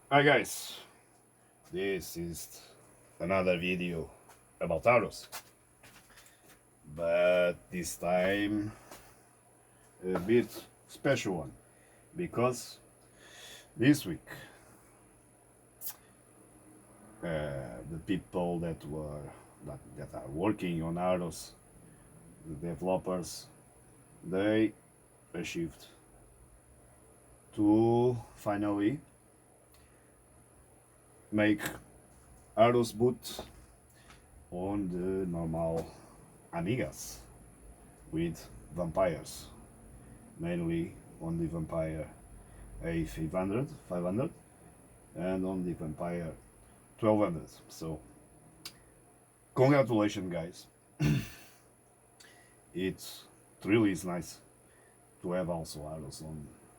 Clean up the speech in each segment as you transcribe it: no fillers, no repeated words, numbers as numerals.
Hi guys, this is another video about Aros, but this time a bit special one because this week the people that are working on Aros, the developers, they achieved to finally make Aros boot on the normal Amigas with vampires, mainly on the Vampire A500, 500, and on the Vampire 1200. So, congratulations, guys! It really is nice to have also Aros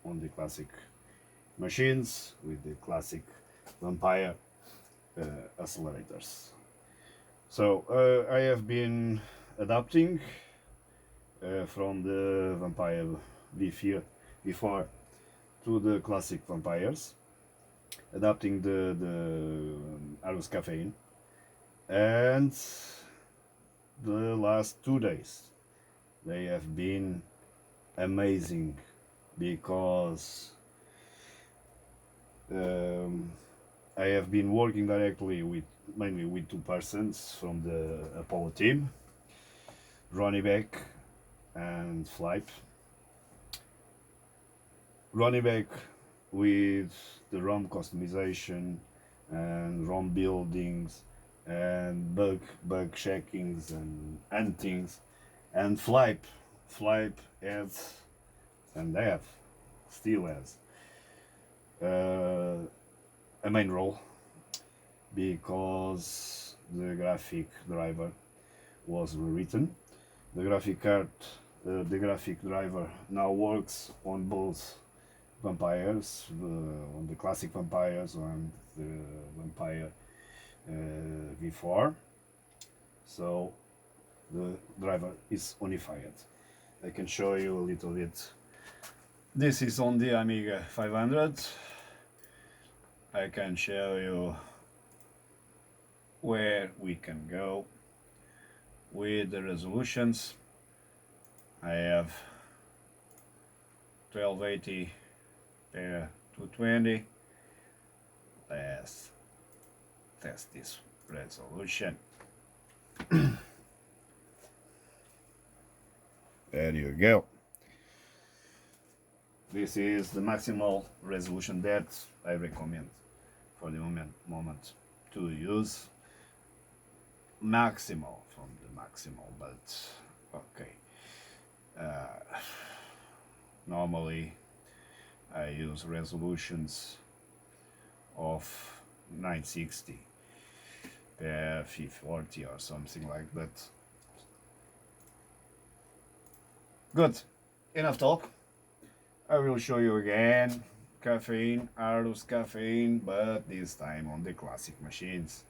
on the classic machines with the classic Vampire accelerators. So I have been adapting from the Vampire V4 to the classic Vampires, adapting the Aros Caffeine, and the last 2 days they have been amazing because I have been working directly with mainly with two persons from the Apollo team, RonyBeck and Flype. RonyBeck with the ROM customization and ROM buildings and bug checkings and things, and Flype has and still has a main role because the graphic driver was rewritten. The graphic card, the graphic driver now works on both vampires, on the classic vampires and the Vampire V4. So the driver is unified. I can show you a little bit. This is on the Amiga 500. I can show you where we can go with the resolutions. I have 1280 per 220. Let's test this resolution. There you go. This is the maximal resolution that I recommend for the moment to use. Maximal from the maximal, but okay. Normally I use resolutions of 960 per 540 or something like that. Good, enough talk. I will show you again caffeine, Aros Caffeine, but this time on the classic machines.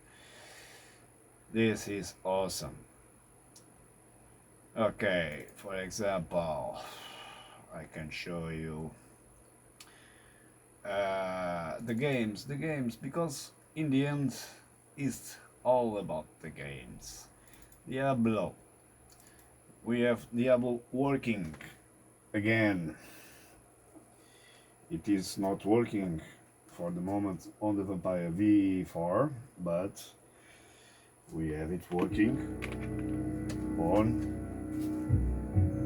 This is awesome. Okay, for example, I can show you the games, because in the end it's all about the games. Diablo. We have Diablo working again. It is not working for the moment on the Vampire V4, but we have it working on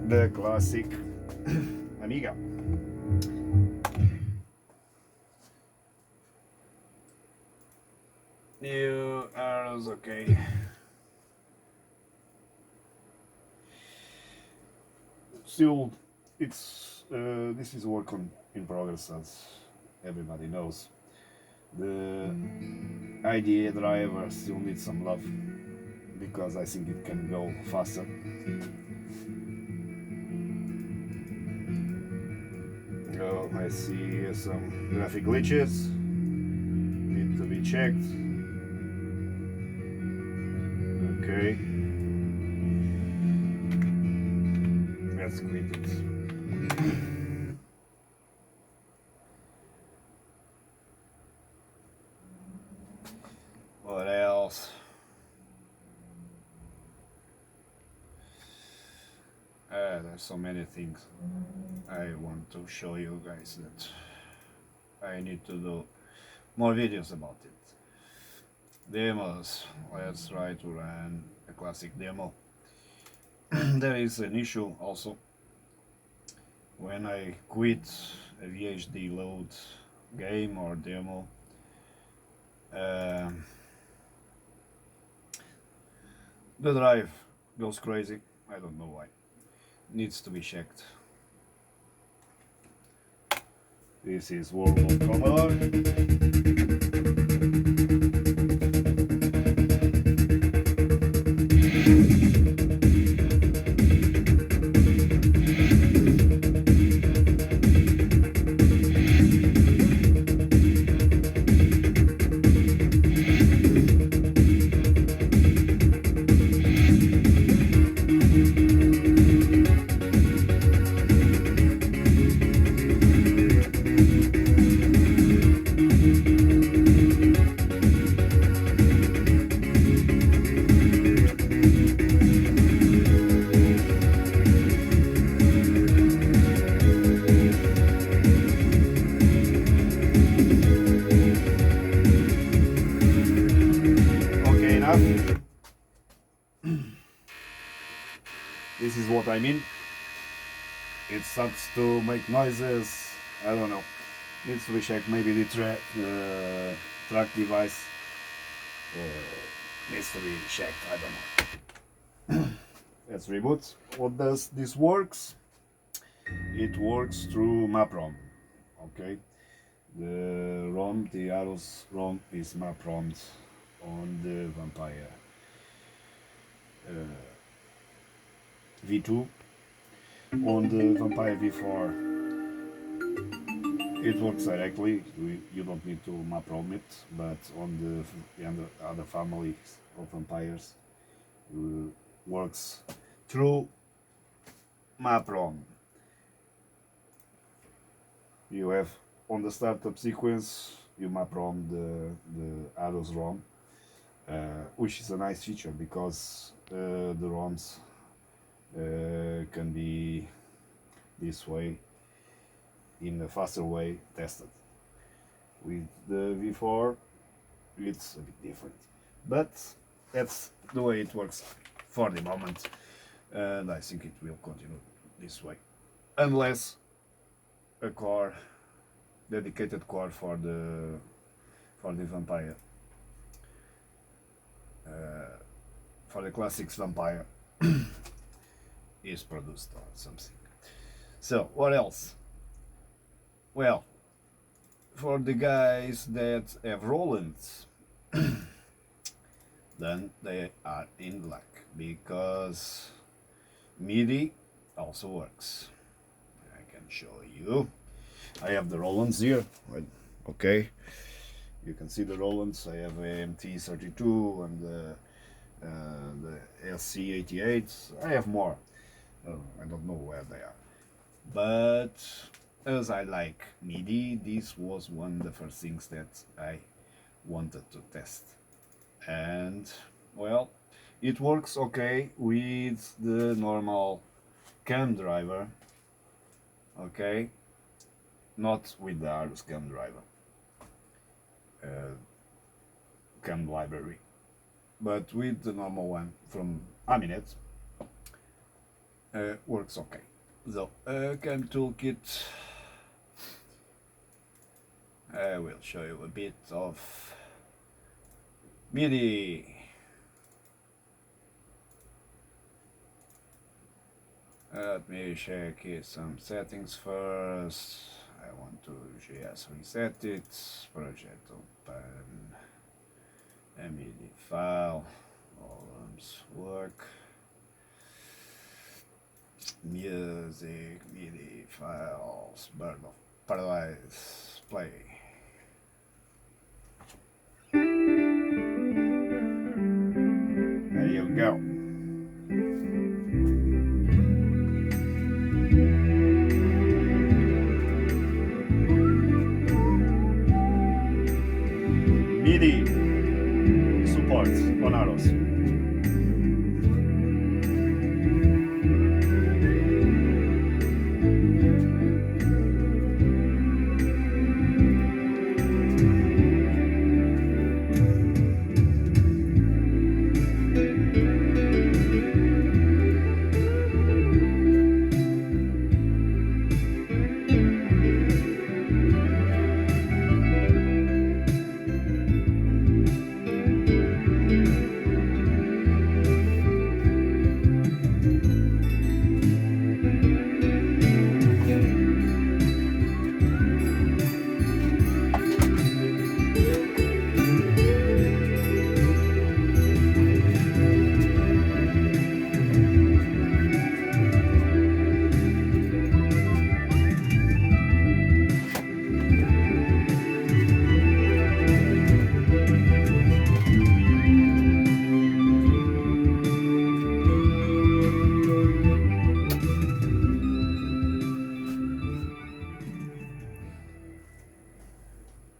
the classic Amiga. New arrows, okay. Still, it's this is work in progress, as everybody knows. The IDE driver still needs some love because I think it can go faster. Oh, I see some graphic glitches need to be checked. Okay, let's quit it. else? There's so many things I want to show you guys that I need to do more videos about it. Demos. Let's try to run a classic demo. There is an issue also when I quit a VHD load game or demo. The drive goes crazy. I don't know why. Needs to be checked. This is World of Commodore. This is what I mean. It starts to make noises. I don't know. Needs to be checked. Maybe the track device needs to be checked. I don't know. Let's reboot. What does this works? It works through map-ROM. Okay. The ROM, the Aros ROM, is map-ROMmed on the Vampire V2. On the Vampire V4 it works directly, you don't need to map-ROM it, but on the other families of Vampires works through map-ROM. You have on the startup sequence, you map-ROM the Aros ROM, which is a nice feature because the ROMs can be this way, in a faster way, tested. With the V4 it's a bit different, but that's the way it works for the moment, and I think it will continue this way, unless a core, dedicated core for the Vampire, for the classics Vampire is produced or something. So what else? Well, for the guys that have Rolands, then they are in luck, because MIDI also works. I can show you. I have the Rolands here. Okay, you can see the Rolands. I have a MT32 and the SC88. I have more. I don't know where they are, but as I like MIDI, this was one of the first things that I wanted to test, and well, it works okay with the normal cam driver, okay, not with the Aros cam driver, cam library, but with the normal one from Amiga, works okay. So, cam toolkit, I will show you a bit of MIDI. Let me check some settings first. I want to just reset it. Project open. A MIDI file. Columns work. Music, MIDI files, Bird of Paradise, play. There you go. MIDI support on Aros.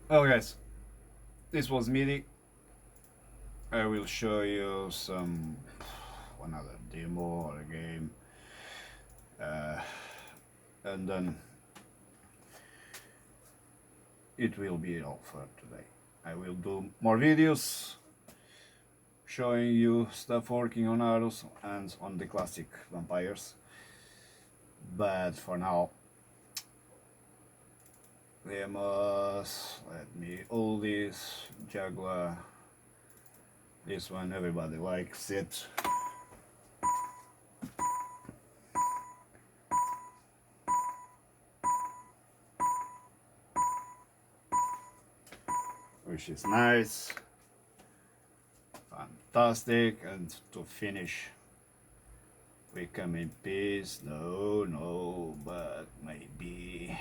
Well guys, this was MIDI. I will show you some another demo or a game, and then it will be all for today. I will do more videos showing you stuff working on Aros and on the classic vampires, but for now let me hold this Jaguar. This one everybody likes it. Which is nice, fantastic, and to finish we come in peace. No, but maybe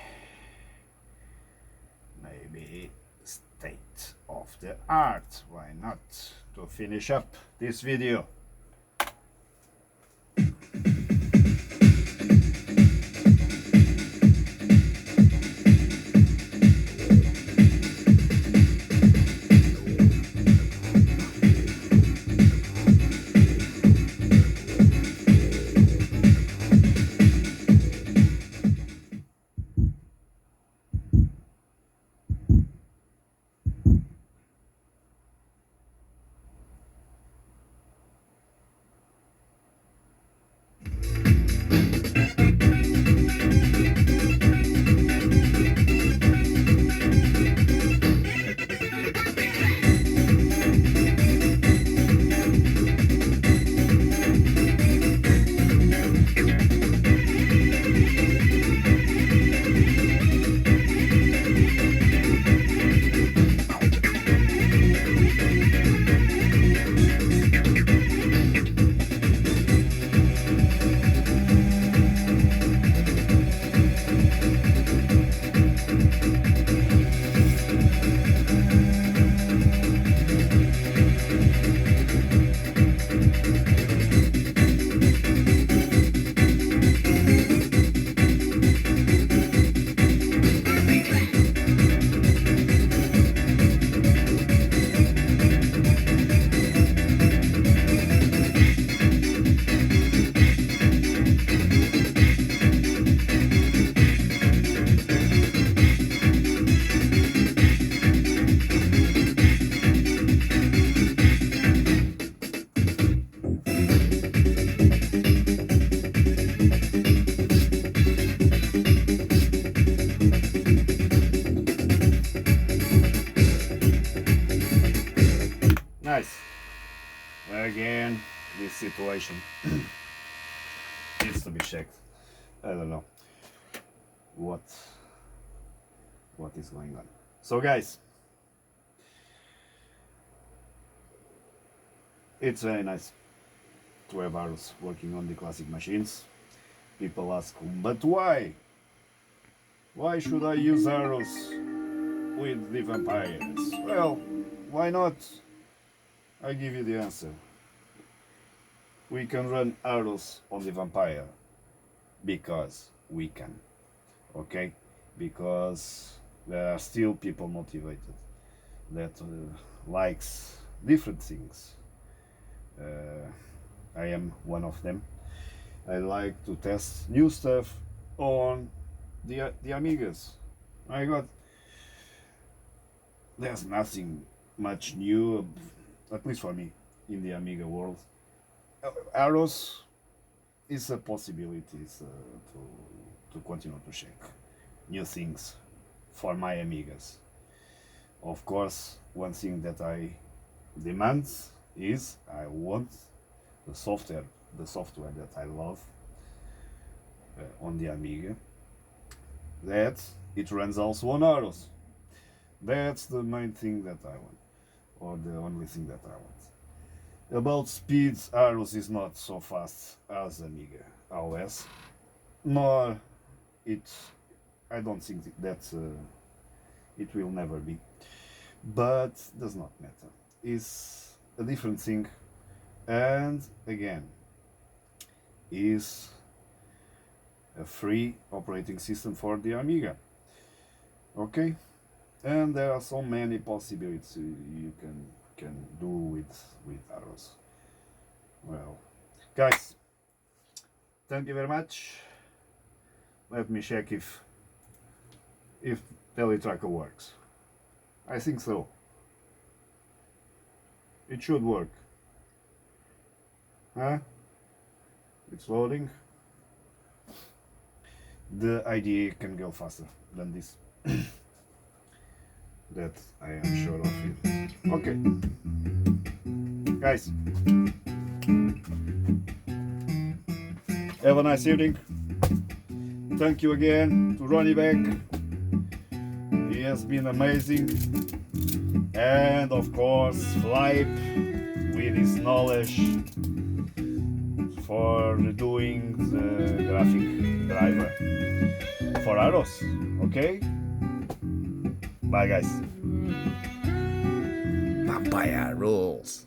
state of the art. Why not? To finish up this video. Nice. Again, this situation needs to be checked. I don't know what is going on. So guys, it's very nice to have Aros working on the classic machines. People ask, but why? Why should I use Aros with the vampires? Well, why not? I give you the answer. We can run Aros on the vampire because we can, okay? Because there are still people motivated that likes different things. I am one of them. I like to test new stuff on the Amigas. I got there's nothing much new, at least for me, in the Amiga world. Aros is a possibility to continue to check new things for my Amigas. Of course, one thing that I demand is I want the software that I love on the Amiga, that it runs also on Aros. That's the main thing that I want, or the only thing that I want. About speeds, Aros is not so fast as Amiga OS, nor I don't think that it will never be, but does not matter. It's a different thing, and again, is a free operating system for the Amiga. Okay, and there are so many possibilities you can do with Aros. Well, guys, thank you very much. Let me check if Teletracker works. I think so. It should work. Huh? It's loading. The IDE can go faster than this. That I am sure of it. Okay. Guys, have a nice evening. Thank you again to RonyBeck. He has been amazing. And of course, Flype with his knowledge for doing the graphic driver for Aros. Okay? Bye, guys. Vampire rules.